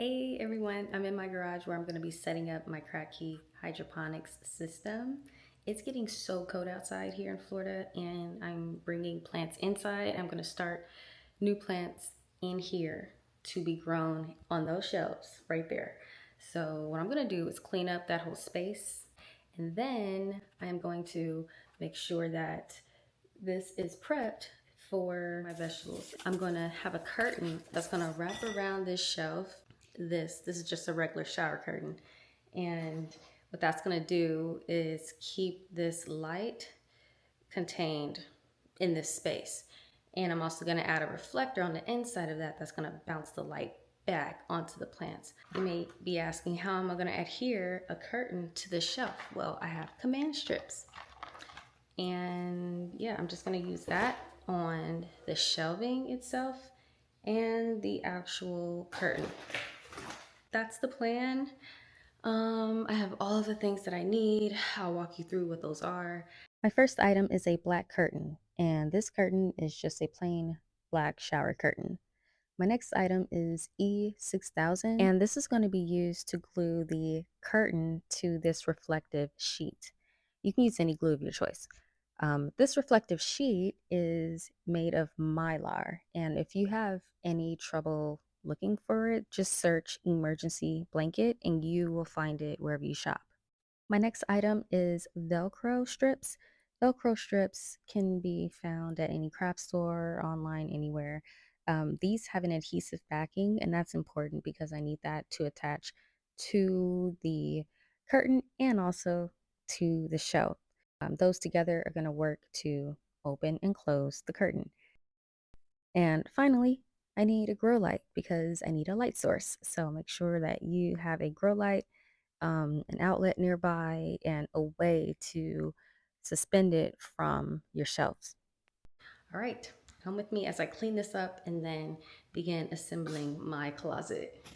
Hey everyone, I'm in my garage where I'm going to be setting up my Kratky hydroponics system. It's getting so cold outside here in Florida and I'm bringing plants inside. I'm going to start new plants in here to be grown on those shelves right there. So what I'm going to do is clean up that whole space, and then I'm going to make sure that this is prepped for my vegetables. I'm going to have a curtain that's going to wrap around this shelf. This is just a regular shower curtain, and what that's going to do is keep this light contained in this space. And I'm also going to add a reflector on the inside of that that's going to bounce the light back onto the plants. You may be asking, how am I going to adhere a curtain to the shelf? Well, I have command strips, and yeah, I'm just going to use that on the shelving itself and the actual curtain. That's the plan. I have all of the things that I need. I'll walk you through what those are. My first item is a black curtain, and this curtain is just a plain black shower curtain. My next item is E6000, and this is going to be used to glue the curtain to this reflective sheet. You can use any glue of your choice. This reflective sheet is made of Mylar, and if you have any trouble looking for it, just search emergency blanket and you will find it wherever you shop. My next item is Velcro strips. Velcro strips can be found at any craft store, online, anywhere. These have an adhesive backing, and that's important because I need that to attach to the curtain and also to the shelf. Those together are going to work to open and close the curtain. And finally, I need a grow light because I need a light source. So make sure that you have a grow light, an outlet nearby, and a way to suspend it from your shelves. All right, come with me as I clean this up and then begin assembling my closet.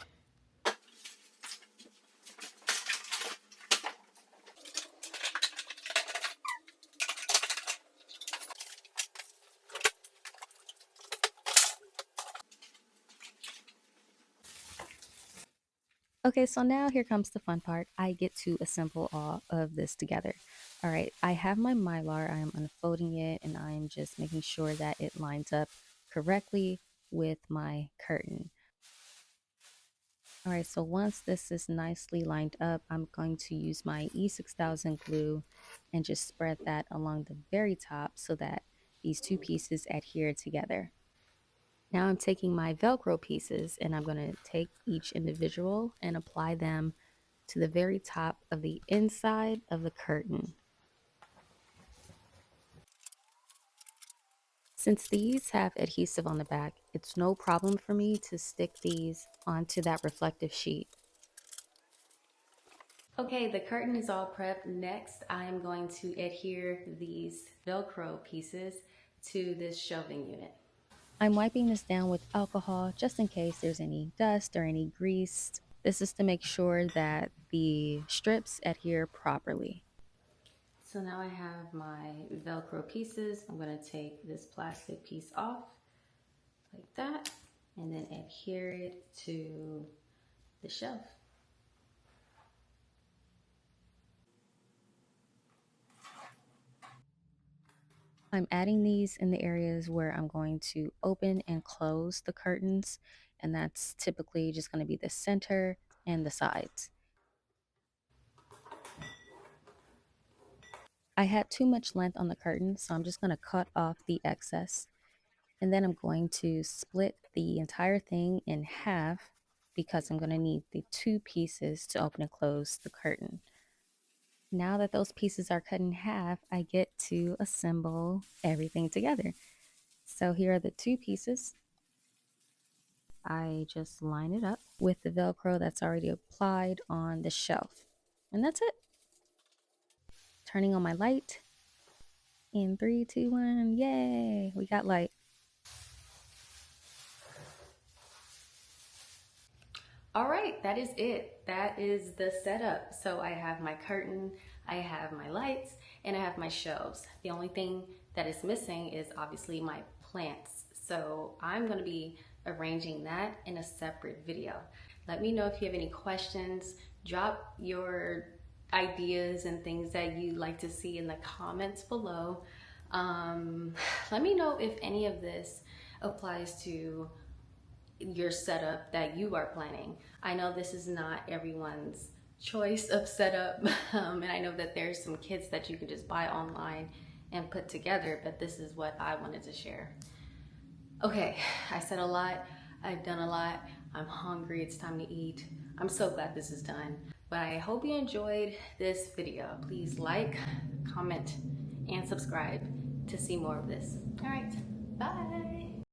Okay, so now here comes the fun part. I get to assemble all of this together. All right, I have my Mylar. I am unfolding it and I am just making sure that it lines up correctly with my curtain. All right, so once this is nicely lined up, I'm going to use my E6000 glue and just spread that along the very top so that these two pieces adhere together. Now I'm taking my Velcro pieces and I'm going to take each individual and apply them to the very top of the inside of the curtain. Since these have adhesive on the back, it's no problem for me to stick these onto that reflective sheet. Okay, the curtain is all prepped. Next, I am going to adhere these Velcro pieces to this shelving unit. I'm wiping this down with alcohol just in case there's any dust or any grease. This is to make sure that the strips adhere properly. So now I have my Velcro pieces. I'm going to take this plastic piece off like that and then adhere it to the shelf. I'm adding these in the areas where I'm going to open and close the curtains, and that's typically just going to be the center and the sides. I had too much length on the curtain, so I'm just going to cut off the excess. And then I'm going to split the entire thing in half because I'm going to need the two pieces to open and close the curtain. Now that those pieces are cut in half, I get to assemble everything together. So here are the two pieces. I just line it up with the Velcro that's already applied on the shelf. And that's it. Turning on my light. In 3, 2, 1, yay! We got light. All right, that is it. That is the setup. So I have my curtain, I have my lights, and I have my shelves. The only thing that is missing is obviously my plants. So I'm gonna be arranging that in a separate video. Let me know if you have any questions. Drop your ideas and things that you'd like to see in the comments below. Let me know if any of this applies to your setup that you are planning. I know this is not everyone's choice of setup, and I know that there's some kits that you can just buy online and put together, but this is what I wanted to share. Okay, I said a lot, I've done a lot, I'm hungry, it's time to eat. I'm so glad this is done, but I hope you enjoyed this video. Please like, comment, and subscribe to see more of this. All right, bye.